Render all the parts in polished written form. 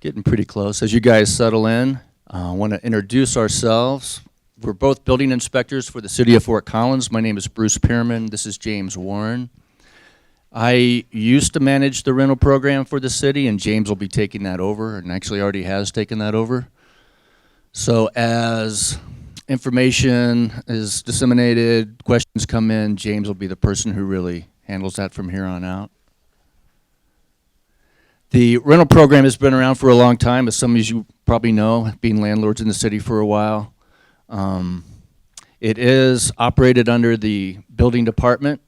Getting pretty close. As you guys settle in, I want to introduce ourselves. We're both building inspectors for the city of Fort Collins. My name is Bruce Pearman. This is James Warren. I used to manage the rental program for the city, and James will be taking that over, and actually already has taken that over. So as information is disseminated, questions come in, James will be the person who really handles that from here on out. The rental program has been around for a long time, as some of you probably know, being landlords in the city for a while. It is operated under the building department.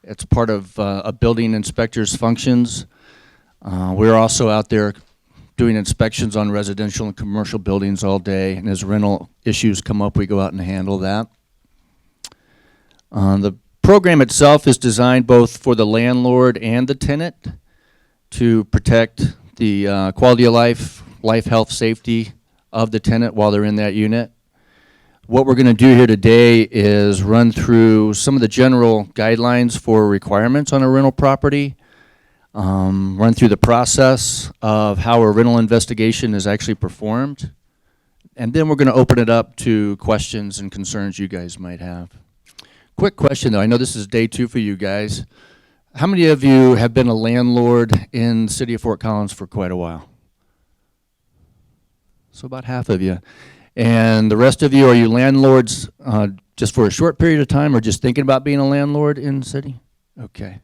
It's part of a building inspector's functions. We're also out there doing inspections on residential and commercial buildings all day, and as rental issues come up, we go out and handle that. The program itself is designed both for the landlord and the tenant to protect the quality of life, health, safety of the tenant while they're in that unit. What we're going to do here today is run through some of the general guidelines for requirements on a rental property, run through the process of how a rental investigation is actually performed, and then we're going to open it up to questions and concerns you guys might have. Quick question though, I know this is day 2 for you guys. How many of you have been a landlord in the city of Fort Collins for quite a while? So about half of you. And the rest of you, are you landlords just for a short period of time or just thinking about being a landlord in the city? Okay.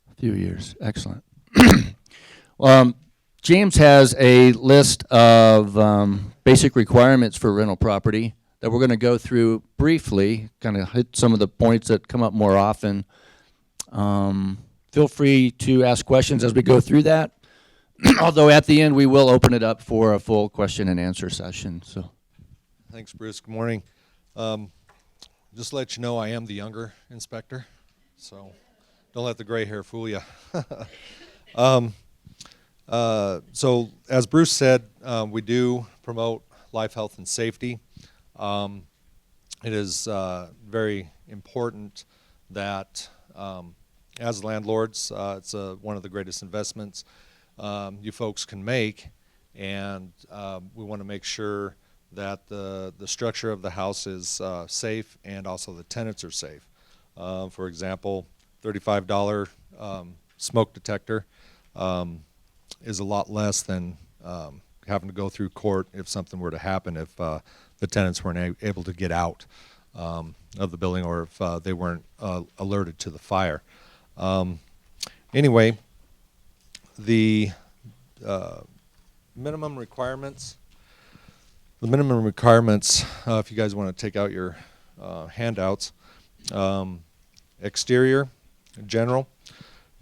A few years. Excellent. James has a list of basic requirements for rental property that we're going to go through briefly, kind of hit some of the points that come up more often. Feel free to ask questions as we go through that. Although at the end we will open it up for a full question and answer session. So, thanks, Bruce. Good morning. Just to let you know, I am the younger inspector, so don't let the gray hair fool you. So, as Bruce said, we do promote life, health, and safety. It is very important that as landlords, it's one of the greatest investments you folks can make, and we want to make sure that the structure of the house is safe and also the tenants are safe. For example, $35 smoke detector is a lot less than having to go through court if something were to happen, if the tenants weren't able to get out of the building, or if they weren't alerted to the fire. Anyway, the minimum requirements. The minimum requirements, if you guys want to take out your handouts, exterior, general.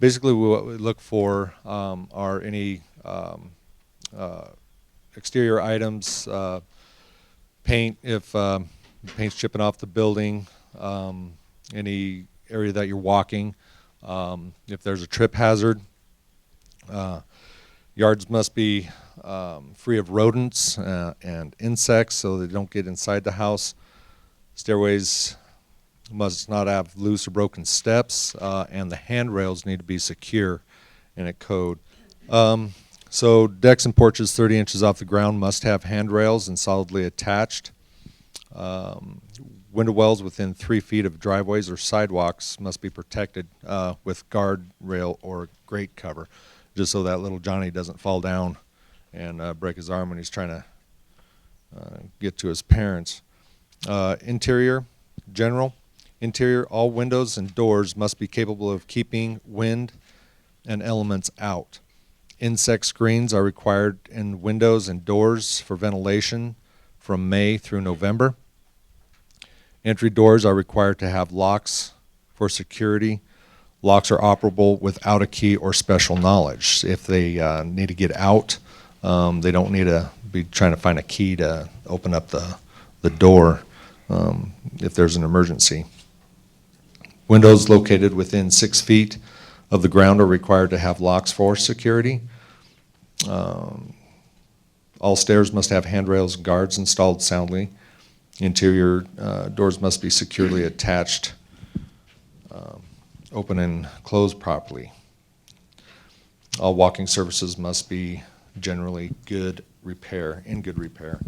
Basically, what we look for are any exterior items, paint, if paint's chipping off the building, any area that you're walking, if there's a trip hazard. Yards must be free of rodents and insects so they don't get inside the house. Stairways must not have loose or broken steps, and the handrails need to be secure in a code. So decks and porches 30 inches off the ground must have handrails and solidly attached. Window wells within 3 feet of driveways or sidewalks must be protected with guardrail or grate cover, just so that little Johnny doesn't fall down and break his arm when he's trying to get to his parents. Interior, general. Interior, all windows and doors must be capable of keeping wind and elements out. Insect screens are required in windows and doors for ventilation from May through November. Entry doors are required to have locks for security. Locks are operable without a key or special knowledge. If they need to get out, they don't need to be trying to find a key to open up the door if there's an emergency. Windows located within 6 feet of the ground are required to have locks for security. All stairs must have handrails and guards installed soundly. Interior doors must be securely attached, open and closed properly. All walking surfaces must be generally good repair, in good repair.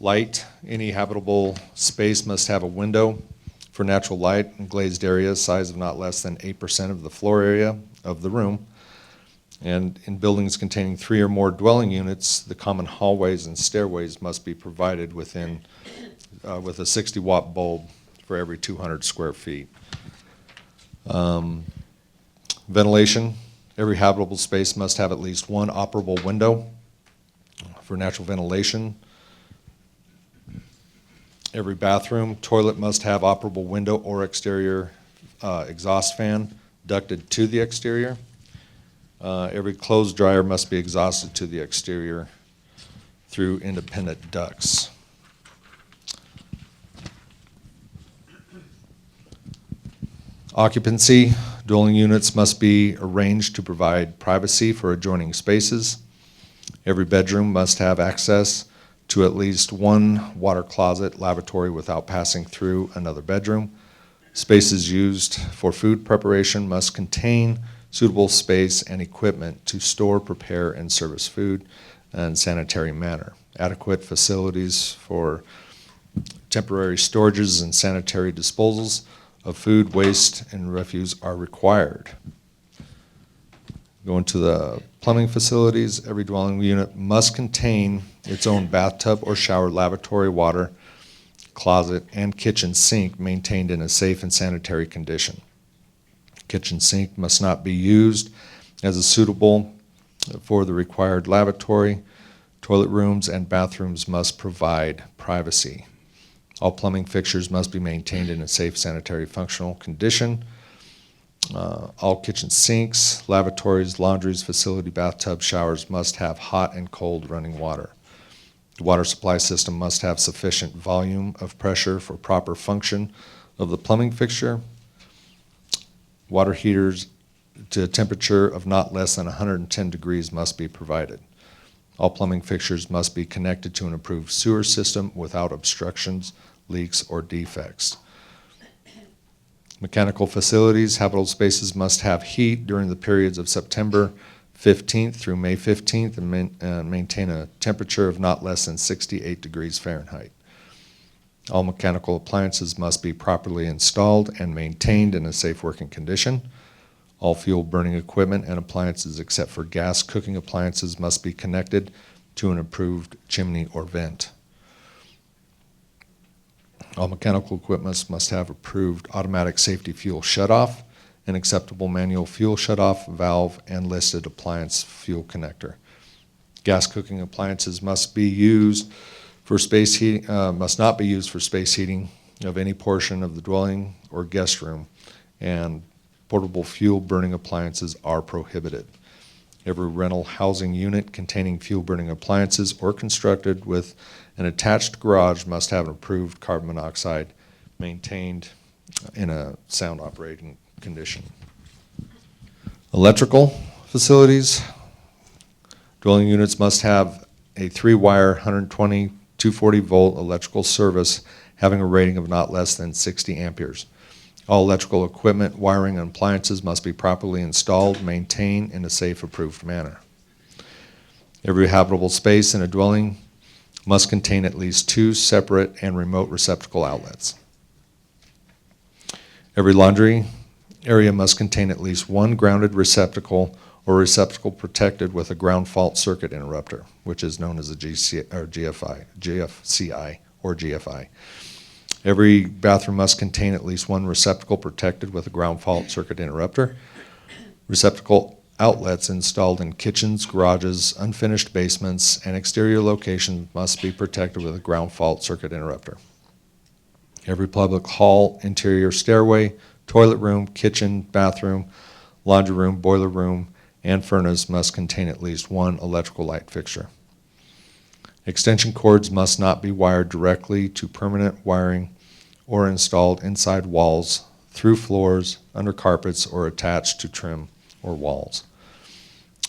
Light, any habitable space must have a window for natural light in glazed areas, size of not less than 8% of the floor area of the room. And in buildings containing 3 or more dwelling units, the common hallways and stairways must be provided with a 60-watt bulb for every 200 square feet. Ventilation, every habitable space must have at least one operable window for natural ventilation. Every bathroom, toilet must have operable window or exterior exhaust fan ducted to the exterior. Every clothes dryer must be exhausted to the exterior through independent ducts. Occupancy, dwelling units must be arranged to provide privacy for adjoining spaces. Every bedroom must have access to at least one water closet, lavatory without passing through another bedroom. Spaces used for food preparation must contain suitable space and equipment to store, prepare, and service food in sanitary manner. Adequate facilities for temporary storages and sanitary disposals of food, waste, and refuse are required. Going to the plumbing facilities, every dwelling unit must contain its own bathtub or shower, lavatory, water, closet, and kitchen sink maintained in a safe and sanitary condition. Kitchen sink must not be used as a suitable for the required lavatory. Toilet rooms and bathrooms must provide privacy. All plumbing fixtures must be maintained in a safe, sanitary, functional condition. All kitchen sinks, lavatories, laundries, facility bathtub, showers must have hot and cold running water. The water supply system must have sufficient volume of pressure for proper function of the plumbing fixture. Water heaters to a temperature of not less than 110 degrees must be provided. All plumbing fixtures must be connected to an approved sewer system without obstructions, leaks, or defects. Mechanical facilities, habitable spaces must have heat during the periods of September 15th through May 15th and maintain a temperature of not less than 68 degrees Fahrenheit. All mechanical appliances must be properly installed and maintained in a safe working condition. All fuel burning equipment and appliances except for gas cooking appliances must be connected to an approved chimney or vent. All mechanical equipment must have approved automatic safety fuel shutoff, an acceptable manual fuel shutoff valve, and listed appliance fuel connector. Gas cooking appliances must be used for space heating, must not be used for space heating of any portion of the dwelling or guest room, and portable fuel burning appliances are prohibited. Every rental housing unit containing fuel burning appliances or constructed with an attached garage must have an approved carbon monoxide maintained in a sound operating condition. Electrical facilities, dwelling units must have a 3-wire 120 240 volt electrical service having a rating of not less than 60 amperes. All electrical equipment, wiring, and appliances must be properly installed, maintained in a safe, approved manner. Every habitable space in a dwelling must contain at least 2 separate and remote receptacle outlets. Every laundry area must contain at least 1 grounded receptacle or receptacle protected with a ground fault circuit interrupter, which is known as a GFCI or GFI. Every bathroom must contain at least 1 receptacle protected with a ground fault circuit interrupter. Receptacle outlets installed in kitchens, garages, unfinished basements, and exterior locations must be protected with a ground fault circuit interrupter. Every public hall, interior stairway, toilet room, kitchen, bathroom, laundry room, boiler room, and furnace must contain at least 1 electrical light fixture. Extension cords must not be wired directly to permanent wiring or installed inside walls, through floors, under carpets, or attached to trim or walls.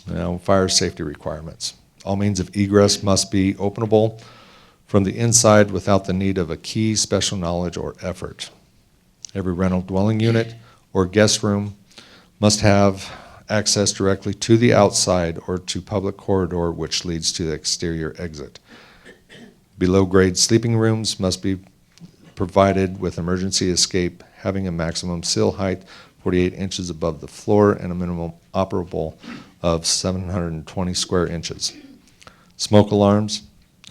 Now, fire safety requirements. All means of egress must be openable from the inside without the need of a key, special knowledge, or effort. Every rental dwelling unit or guest room must have access directly to the outside or to public corridor which leads to the exterior exit. Below-grade sleeping rooms must be provided with emergency escape, having a maximum sill height 48 inches above the floor and a minimum operable of 720 square inches. Smoke alarms,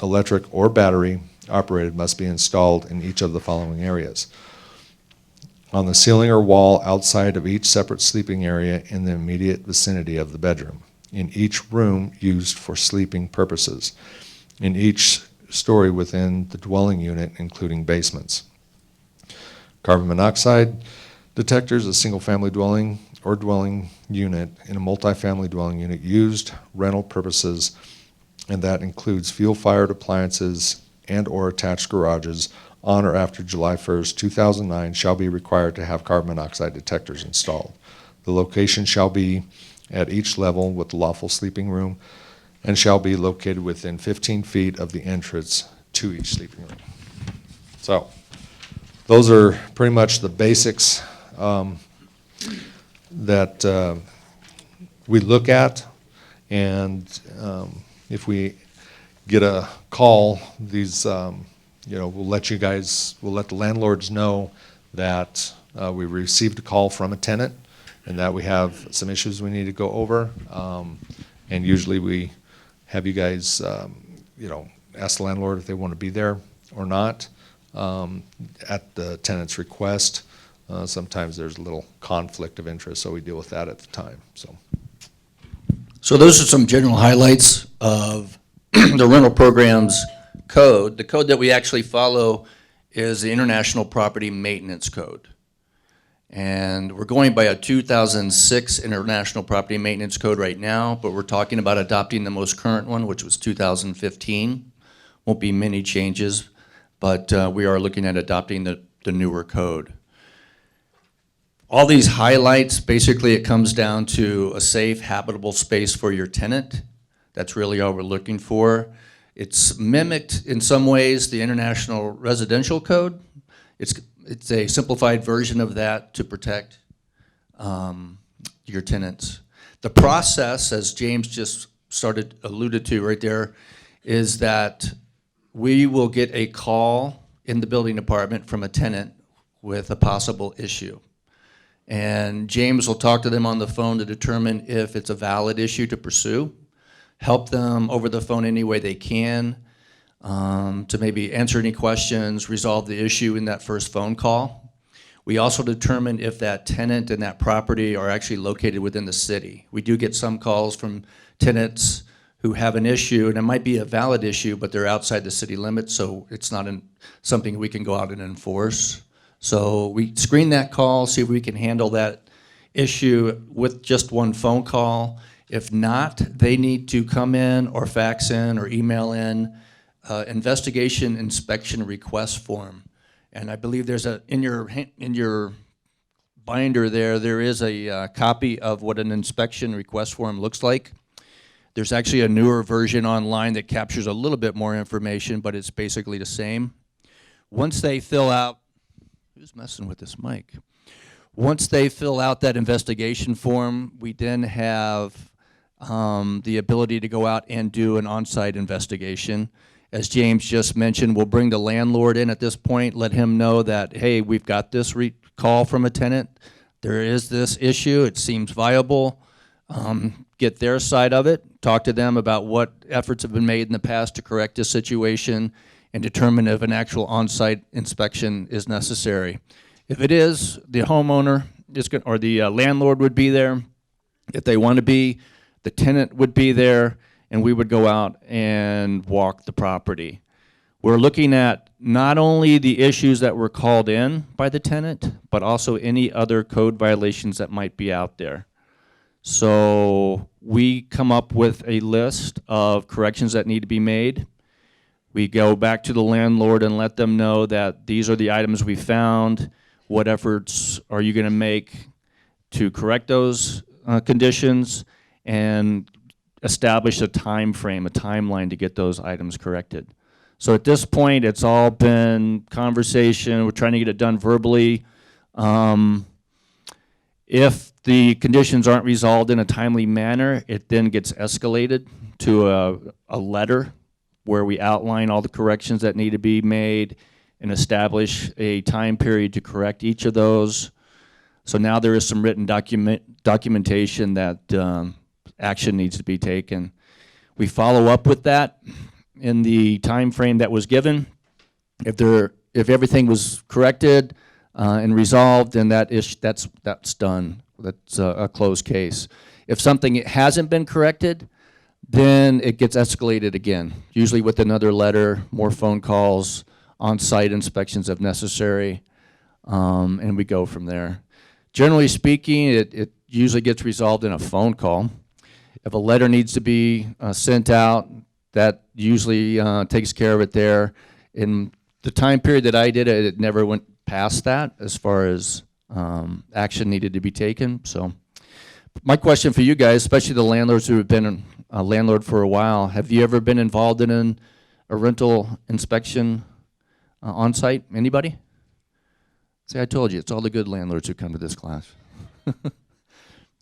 electric or battery operated, must be installed in each of the following areas: on the ceiling or wall outside of each separate sleeping area in the immediate vicinity of the bedroom, in each room used for sleeping purposes, in each story within the dwelling unit, including basements. Carbon monoxide detectors, a single-family dwelling or dwelling unit in a multifamily dwelling unit used rental purposes, and that includes fuel-fired appliances and or attached garages on or after July 1st, 2009, shall be required to have carbon monoxide detectors installed. The location shall be at each level with the lawful sleeping room and shall be located within 15 feet of the entrance to each sleeping room. So, those are pretty much the basics that we look at, and if we get a call, these, we'll let the landlords know that we received a call from a tenant and that we have some issues we need to go over, and usually we have you guys, ask the landlord if they want to be there or not at the tenant's request. Sometimes there's a little conflict of interest, so we deal with that at the time. So those are some general highlights of the rental program's code. The code that we actually follow is the International Property Maintenance Code. And we're going by a 2006 International Property Maintenance Code right now, but we're talking about adopting the most current one, which was 2015. Won't be many changes, but we are looking at adopting the newer code. All these highlights, basically it comes down to a safe, habitable space for your tenant. That's really all we're looking for. It's mimicked in some ways the International Residential Code. It's a simplified version of that to protect your tenants. The process, as James just alluded to right there, is that we will get a call in the building department from a tenant with a possible issue. And James will talk to them on the phone to determine if it's a valid issue to pursue, help them over the phone any way they can, to maybe answer any questions, resolve the issue in that first phone call. We also determine if that tenant and that property are actually located within the city. We do get some calls from tenants who have an issue, and it might be a valid issue, but they're outside the city limits, so it's not something we can go out and enforce. So we screen that call, see if we can handle that issue with just one phone call. If not, they need to come in or fax in or email in investigation inspection request form. And I believe there's in your binder there is a copy of what an inspection request form looks like. There's actually a newer version online that captures a little bit more information, but it's basically the same. Once they fill out, who's messing with this mic? Once they fill out that investigation form, we then have the ability to go out and do an on-site investigation. As James just mentioned, we'll bring the landlord in at this point, let him know that, hey, we've got this call from a tenant. There is this issue. It seems viable. Get their side of it, talk to them about what efforts have been made in the past to correct this situation, and determine if an actual on-site inspection is necessary. If it is, the homeowner or the landlord would be there. If they want to be, the tenant would be there, and we would go out and walk the property. We're looking at not only the issues that were called in by the tenant, but also any other code violations that might be out there. So we come up with a list of corrections that need to be made. We go back to the landlord and let them know that these are the items we found. What efforts are you going to make to correct those conditions, and establish a time frame, a timeline to get those items corrected. So at this point, it's all been conversation. We're trying to get it done verbally. If the conditions aren't resolved in a timely manner, it then gets escalated to a letter where we outline all the corrections that need to be made and establish a time period to correct each of those. So now there is some written documentation that action needs to be taken. We follow up with that in the time frame that was given. If everything was corrected and resolved, then that's done. That's a closed case. If something hasn't been corrected, then it gets escalated again, usually with another letter, more phone calls, on-site inspections if necessary, and we go from there. Generally speaking, it usually gets resolved in a phone call. If a letter needs to be sent out, that usually takes care of it there. In the time period that I did it, it never went past that as far as action needed to be taken. So my question for you guys, especially the landlords who have been a landlord for a while, have you ever been involved in a rental inspection on-site? Anybody? See, I told you, it's all the good landlords who come to this class.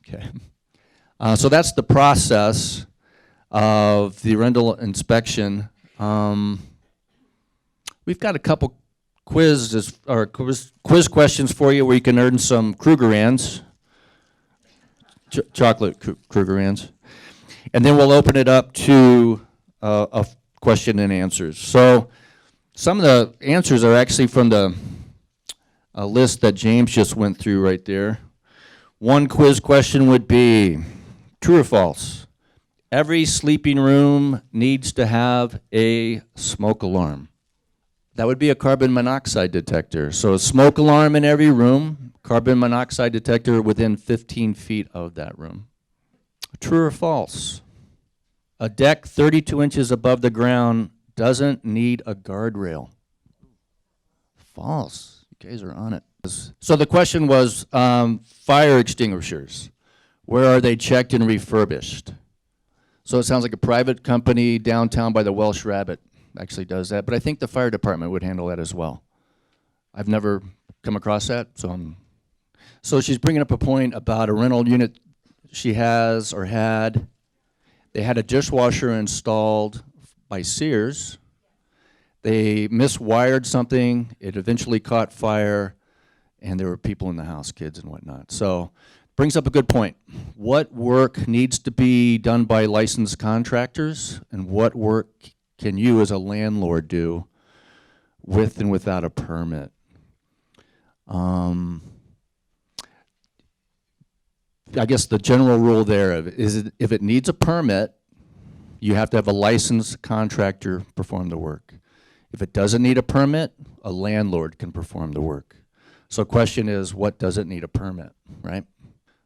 Okay. So that's the process of the rental inspection. We've got a couple quiz questions for you where you can earn some Krugerrands, chocolate Krugerrands. And then we'll open it up to a question and answers. So some of the answers are actually from the list that James just went through right there. One quiz question would be, true or false? Every sleeping room needs to have a smoke alarm. That would be a carbon monoxide detector. So a smoke alarm in every room, carbon monoxide detector within 15 feet of that room. True or false? A deck 32 inches above the ground doesn't need a guardrail. False. You guys are on it. So the question was fire extinguishers. Where are they checked and refurbished? So it sounds like a private company downtown by the Welsh Rabbit actually does that, but I think the fire department would handle that as well. I've never come across that, so she's bringing up a point about a rental unit she has or had. They had a dishwasher installed by Sears. They miswired something. It eventually caught fire, and there were people in the house, kids and whatnot. So brings up a good point. What work needs to be done by licensed contractors, and what work can you as a landlord do with and without a permit? I guess the general rule there is if it needs a permit, you have to have a licensed contractor perform the work. If it doesn't need a permit, a landlord can perform the work. So question is, what doesn't need a permit, right?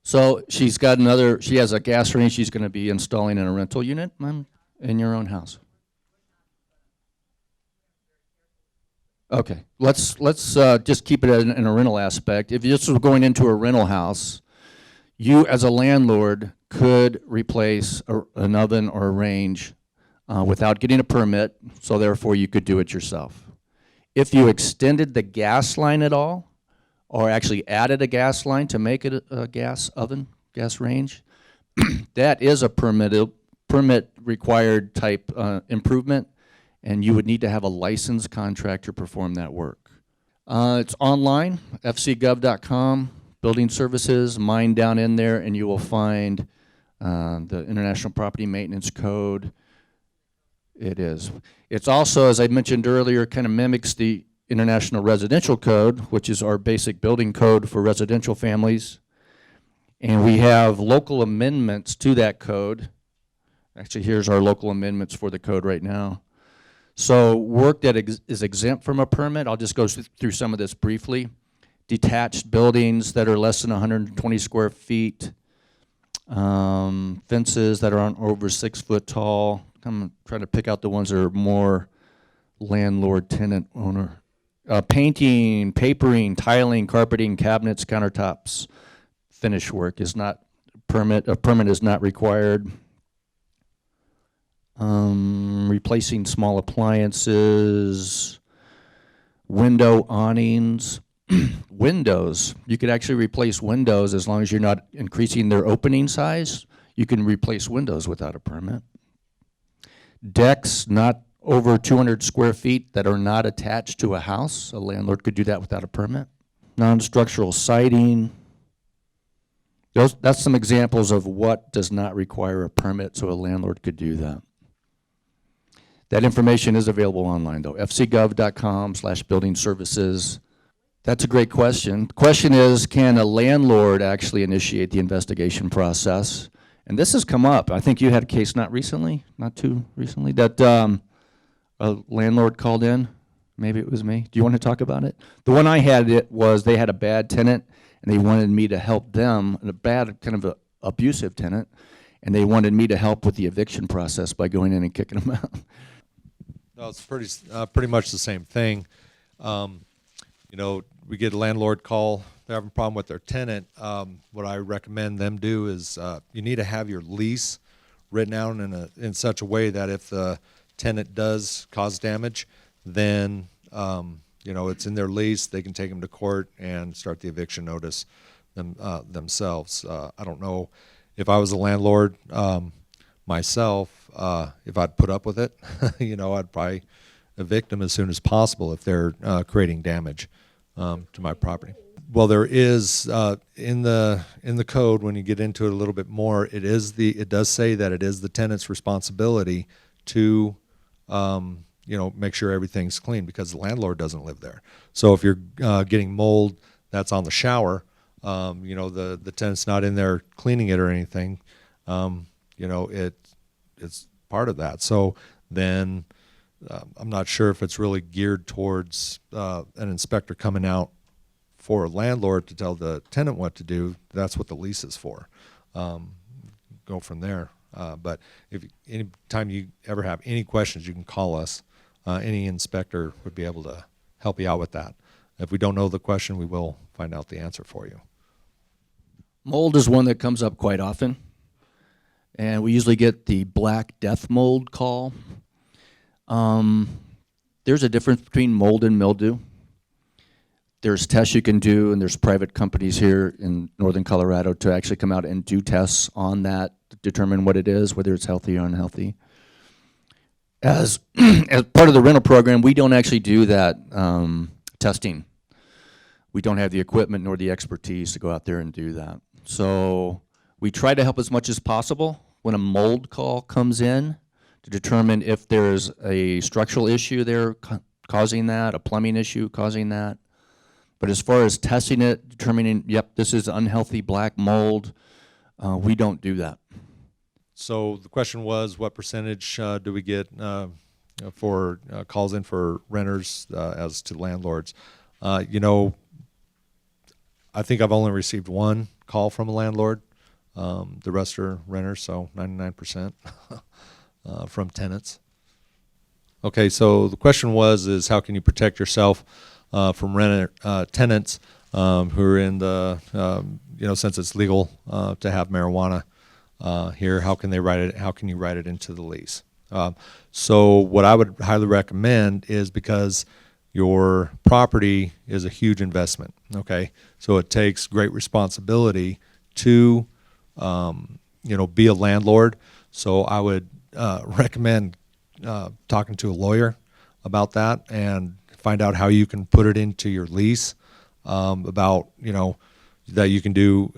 So she has a gas range she's going to be installing in a rental unit in your own house. Okay, let's just keep it in a rental aspect. If this was going into a rental house, you as a landlord could replace an oven or a range without getting a permit, so therefore you could do it yourself. If you extended the gas line at all, or actually added a gas line to make it a gas oven, gas range, that is a permit required type improvement, and you would need to have a licensed contractor perform that work. It's online, fcgov.com, building services, mine down in there, and you will find the International Property Maintenance Code. It is. It's also, as I mentioned earlier, kind of mimics the International Residential Code, which is our basic building code for residential families. And we have local amendments to that code. Actually, here's our local amendments for the code right now. So work that is exempt from a permit, I'll just go through some of this briefly. Detached buildings that are less than 120 square feet, fences that aren't over 6 foot tall. I'm trying to pick out the ones that are more landlord, tenant, owner. Painting, papering, tiling, carpeting, cabinets, countertops, finish work is not a permit is not required. Replacing small appliances, window awnings, Windows, you could actually replace windows as long as you're not increasing their opening size. You can replace windows without a permit. Decks not over 200 square feet that are not attached to a house, a landlord could do that without a permit. Non-structural siding, that's some examples of what does not require a permit, so a landlord could do that. That information is available online though, fcgov.com/building services. That's a great question. The question is, can a landlord actually initiate the investigation process? And this has come up. I think you had a case not too recently, that a landlord called in. Maybe it was me. Do you want to talk about it? The one I had, it was they had a bad tenant and they wanted me to help them, a bad kind of a abusive tenant, and they wanted me to help with the eviction process by going in and kicking them out. No, it's pretty much the same thing. You know, we get a landlord call, they're having a problem with their tenant. What I recommend them do is you need to have your lease written out in such a way that if the tenant does cause damage, then you know, it's in their lease. They can take them to court and start the eviction notice themselves. I don't know if I was a landlord myself, if I'd put up with it. You know, I'd probably evict them as soon as possible if they're creating damage to my property. Well, there is in the code, when you get into it a little bit more, it does say that it is the tenant's responsibility to you know, make sure everything's clean, because the landlord doesn't live there. So if you're getting mold that's on the shower, you know, the tenant's not in there cleaning it or anything, you know, it's part of that. So then I'm not sure if it's really geared towards an inspector coming out for a landlord to tell the tenant what to do. That's what the lease is for. Go from there. But if anytime you ever have any questions, you can call us. Any inspector would be able to help you out with that. If we don't know the question, we will find out the answer for you. Mold is one that comes up quite often, and we usually get the black death mold call. There's a difference between mold and mildew. There's tests you can do, and there's private companies here in northern Colorado to actually come out and do tests on that to determine what it is, whether it's healthy or unhealthy. As part of the rental program, we don't actually do that testing. We don't have the equipment nor the expertise to go out there and do that. So we try to help as much as possible when a mold call comes in to determine if there's a structural issue there causing that, a plumbing issue causing that. But as far as testing it, determining, yep, this is unhealthy black mold, we don't do that. So the question was, what percentage do we get for calls in for renters as to landlords? You know, I think I've only received one call from a landlord. The rest are renters, so 99% from tenants. Okay, so the question is how can you protect yourself from tenants who are in the, you know, since it's legal to have marijuana here, how can you write it into the lease? So what I would highly recommend is, because your property is a huge investment, okay? So it takes great responsibility to, you know, be a landlord. So I would recommend talking to a lawyer about that and find out how you can put it into your lease, about, you know, that you can do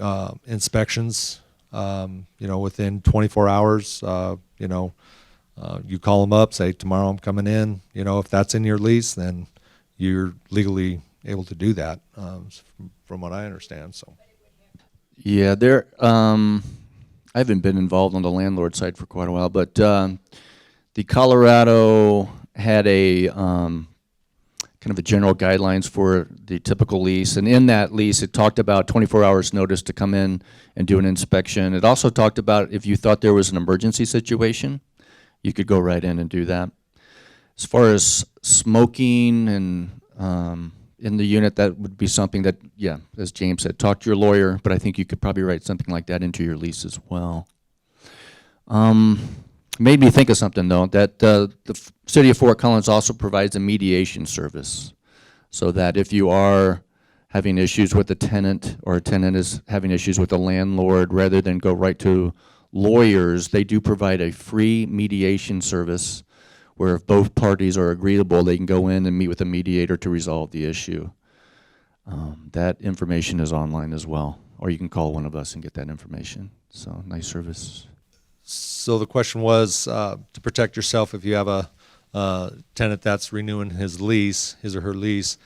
inspections, you know, within 24 hours. You know, you call them up, say, tomorrow I'm coming in. You know, if that's in your lease, then you're legally able to do that, from what I understand. So, yeah, I haven't been involved on the landlord side for quite a while, but the Colorado had a kind of a general guidelines for the typical lease, and in that lease it talked about 24 hours notice to come in and do an inspection. It also talked about if you thought there was an emergency situation, you could go right in and do that. As far as smoking and in the unit, that would be something that, yeah, as James said, talk to your lawyer, but I think you could probably write something like that into your lease as well. Made me think of something, though, that the city of Fort Collins also provides a mediation service, so that if you are having issues with the tenant, or a tenant is having issues with the landlord, rather than go right to lawyers, they do provide a free mediation service where if both parties are agreeable, they can go in and meet with a mediator to resolve the issue. That information is online as well, or you can call one of us and get that information. So nice service. So the question was, to protect yourself if you have a tenant that's renewing his or her lease,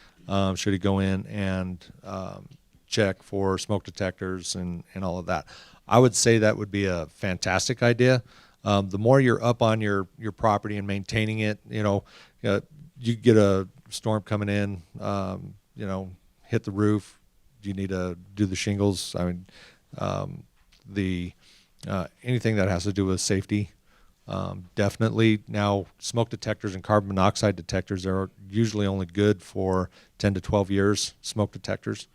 should he go in and check for smoke detectors and all of that? I would say that would be a fantastic idea. The more you're up on your property and maintaining it, you get a storm coming in, hit the roof, you need to do the shingles. I mean, anything that has to do with safety, definitely. Now, smoke detectors and carbon monoxide detectors are usually only good for 10 to 12 years, smoke detectors.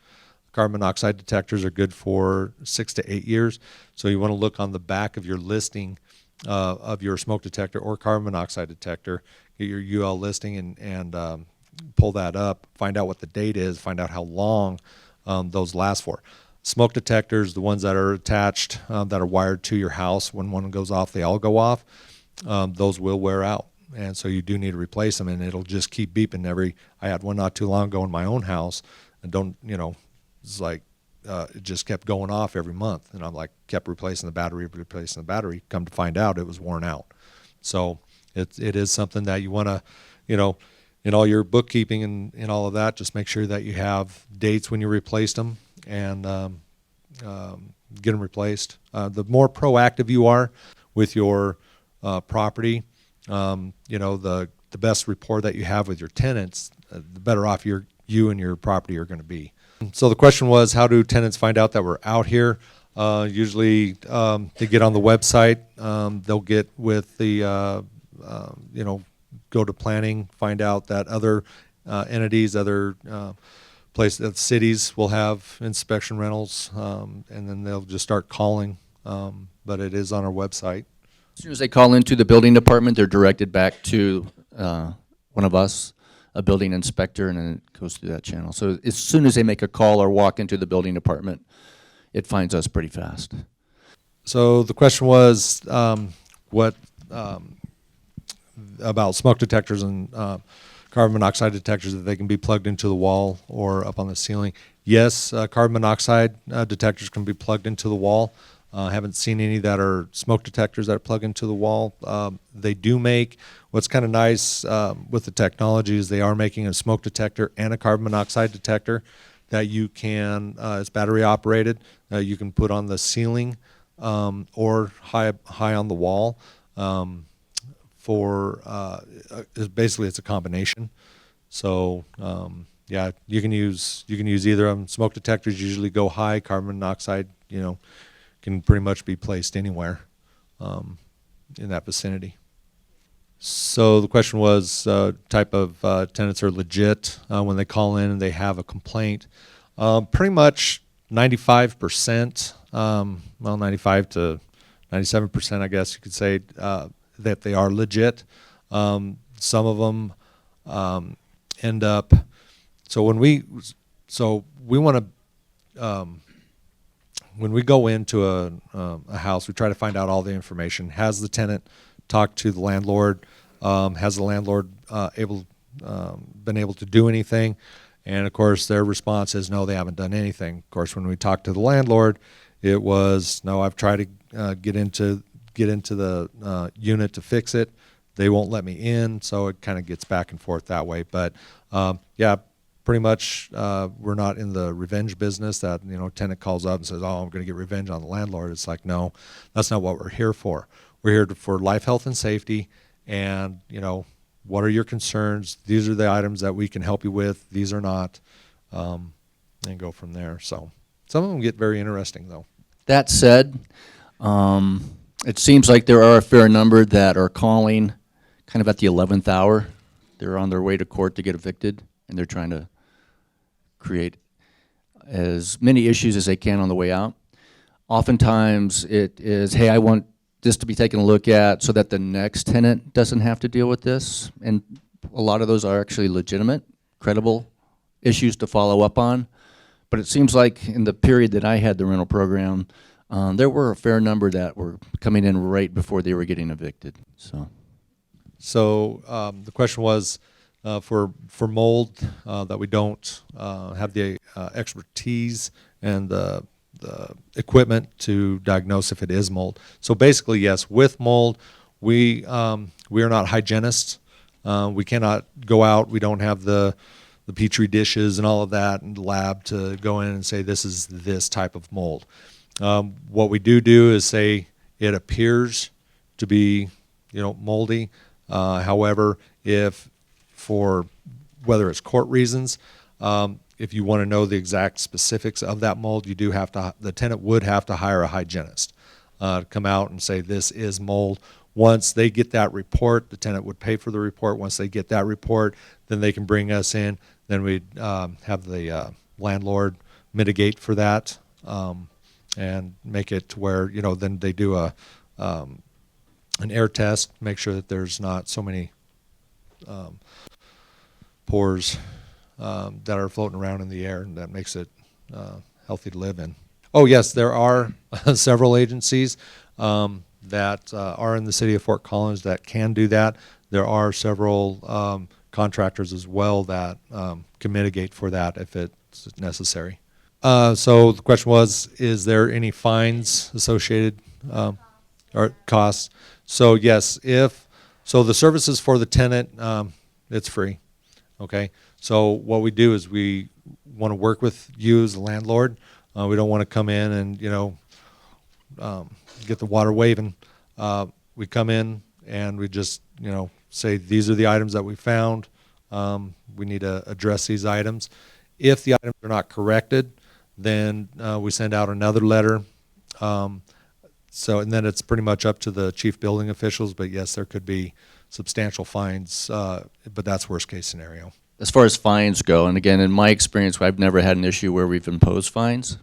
Carbon monoxide detectors are good for 6 to 8 years. So you want to look on the back of your listing of your smoke detector or carbon monoxide detector, get your UL listing and pull that up, find out what the date is, find out how long those last for. Smoke detectors, the ones that are attached, that are wired to your house, when one goes off, they all go off. Those will wear out. And so you do need to replace them, and it'll just keep beeping I had one not too long ago in my own house, and it's like, it just kept going off every month. And I'm like, kept replacing the battery. Come to find out, it was worn out. So it is something that you want to, in all your bookkeeping and all of that, just make sure that you have dates when you replaced them and get them replaced. The more proactive you are with your property, the best rapport that you have with your tenants, the better off you and your property are going to be. So the question was, how do tenants find out that we're out here? Usually they get on the website. They'll get with the, go to planning, find out that other entities, other cities will have inspection rentals, and then they'll just start calling. But it is on our website. As soon as they call into the building department, they're directed back to one of us, a building inspector, and then it goes through that channel. So as soon as they make a call or walk into the building department, it finds us pretty fast. So the question was, what about smoke detectors and carbon monoxide detectors, that they can be plugged into the wall or up on the ceiling? Yes, carbon monoxide detectors can be plugged into the wall. I haven't seen any that are smoke detectors that are plugged into the wall. They do make, what's kind of nice with the technology is they are making a smoke detector and a carbon monoxide detector that you can, it's battery operated, you can put on the ceiling or high on the wall. Basically it's a combination. So yeah, you can use either of them. Smoke detectors usually go high. Carbon monoxide, can pretty much be placed anywhere in that vicinity. So the question was, type of tenants are legit when they call in and they have a complaint. Pretty much 95%, 95 to 97%, I guess you could say, that they are legit. Some of them end up. So when we want to. When we go into a house, we try to find out all the information. Has the tenant talked to the landlord? Has the landlord been able to do anything? And of course, their response is no, they haven't done anything. Of course, when we talked to the landlord, it was no, I've tried to get into the unit to fix it. They won't let me in, so it kind of gets back and forth that way. But yeah. Pretty much, we're not in the revenge business that, tenant calls up and says, oh, I'm going to get revenge on the landlord. It's like, no, that's not what we're here for. We're here for life, health, and safety. And, what are your concerns? These are the items that we can help you with. These are not. And go from there. So some of them get very interesting, though. That said, it seems like there are a fair number that are calling kind of at the 11th hour. They're on their way to court to get evicted, and they're trying to create as many issues as they can on the way out. Oftentimes it is, hey, I want this to be taken a look at so that the next tenant doesn't have to deal with this. And a lot of those are actually legitimate, credible issues to follow up on. But it seems like in the period that I had the rental program, there were a fair number that were coming in right before they were getting evicted. So the question was for mold that we don't have the expertise and the equipment to diagnose if it is mold. So basically, yes, with mold, we are not hygienists. We cannot go out. We don't have the Petri dishes and all of that in the lab to go in and say this is this type of mold. What we do is say it appears to be, moldy. However, if for whether it's court reasons, if you want to know the exact specifics of that mold, the tenant would have to hire a hygienist to come out and say this is mold. Once they get that report, the tenant would pay for the report. Once they get that report, then they can bring us in. Then we'd have the landlord mitigate for that and make it to where, then they do an air test, make sure that there's not so many pores that are floating around in the air, and that makes it healthy to live in. Oh, yes, there are several agencies that are in the city of Fort Collins that can do that. There are several contractors as well that can mitigate for that if it's necessary. So the question was, is there any fines associated or costs? So yes, so the services for the tenant, it's free. Okay. So what we do is we want to work with you as the landlord. We don't want to come in and get the water waving. We come in and we just say these are the items that we found. We need to address these items. If the items are not corrected, then we send out another letter. And then it's pretty much up to the chief building officials. But yes, there could be substantial fines, but that's worst case scenario. As far as fines go, and again, in my experience, I've never had an issue where we've imposed fines.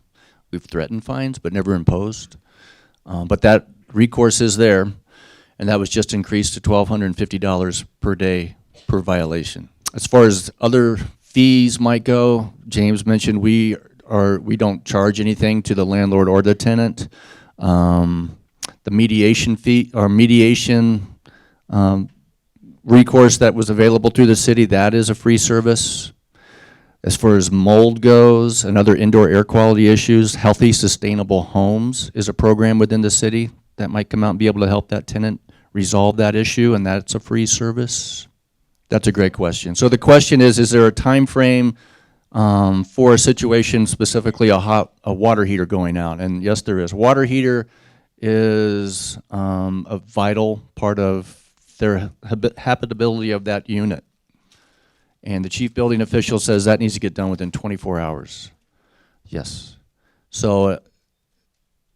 We've threatened fines, but never imposed. But that recourse is there, and that was just increased to $1,250 per day per violation. As far as other fees might go, James mentioned we don't charge anything to the landlord or the tenant. The mediation fee or mediation recourse that was available through the city, that is a free service. As far as mold goes and other indoor air quality issues, Healthy Sustainable Homes is a program within the city that might come out and be able to help that tenant resolve that issue, and that's a free service. That's a great question. So the question is there a time frame for a situation, specifically a water heater going out? And yes, there is. Water heater is a vital part of their habitability of that unit. And the chief building official says that needs to get done within 24 hours. Yes. So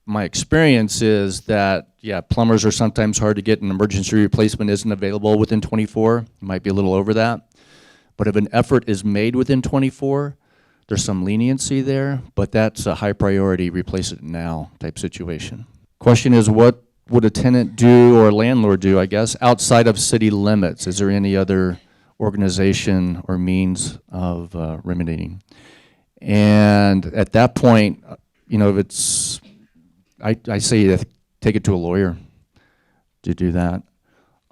my experience is that, plumbers are sometimes hard to get. An emergency replacement isn't available within 24. It might be a little over that. But if an effort is made within 24, there's some leniency there, but that's a high priority, replace it now type situation. Question is, what would a tenant do or landlord do, I guess, outside of city limits? Is there any other organization or means of remedying? And at that point, if it's, I say take it to a lawyer to do that.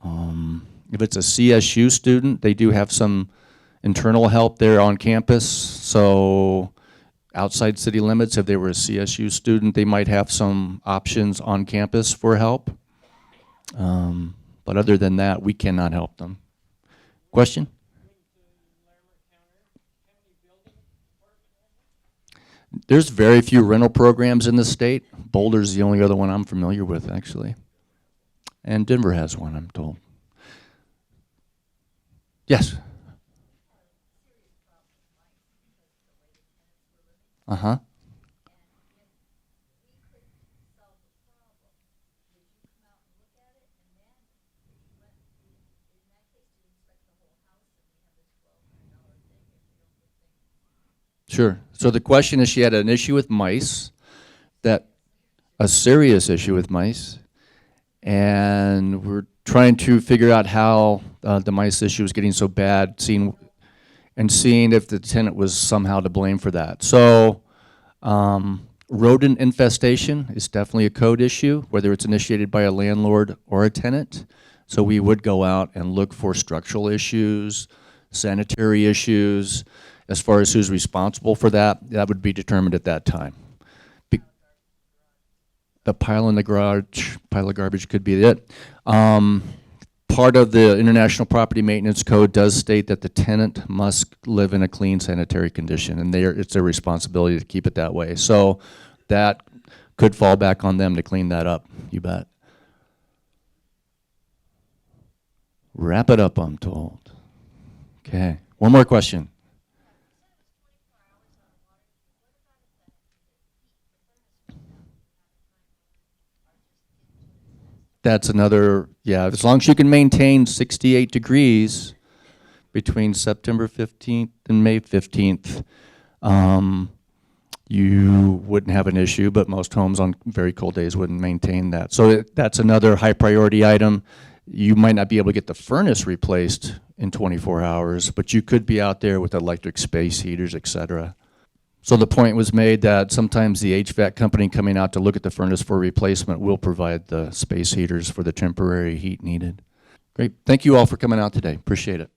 If it's a CSU student, they do have some internal help there on campus. So outside city limits, if they were a CSU student, they might have some options on campus for help. But other than that, we cannot help them. Question? There's very few rental programs in the state. Boulder's the only other one I'm familiar with, actually. And Denver has one, I'm told. Yes? Uh-huh. Sure. So the question is, she had an issue with mice, a serious issue with mice, and we're trying to figure out how the mice issue was getting so bad, seeing if the tenant was somehow to blame for that. So Rodent infestation is definitely a code issue, whether it's initiated by a landlord or a tenant. So we would go out and look for structural issues, sanitary issues. As far as who's responsible for that, that would be determined at that time. The pile in the garage, pile of garbage could be it. Part of the International Property Maintenance Code does state that the tenant must live in a clean sanitary condition, and it's their responsibility to keep it that way. So that could fall back on them to clean that up, you bet. Wrap it up, I'm told. Okay, one more question. That's another, yeah, as long as you can maintain 68 degrees between September 15th and May 15th, you wouldn't have an issue, but most homes on very cold days wouldn't maintain that. So that's another high priority item. You might not be able to get the furnace replaced in 24 hours, but you could be out there with electric space heaters, et cetera. So the point was made that sometimes the HVAC company coming out to look at the furnace for replacement will provide the space heaters for the temporary heat needed. Great. Thank you all for coming out today. Appreciate it.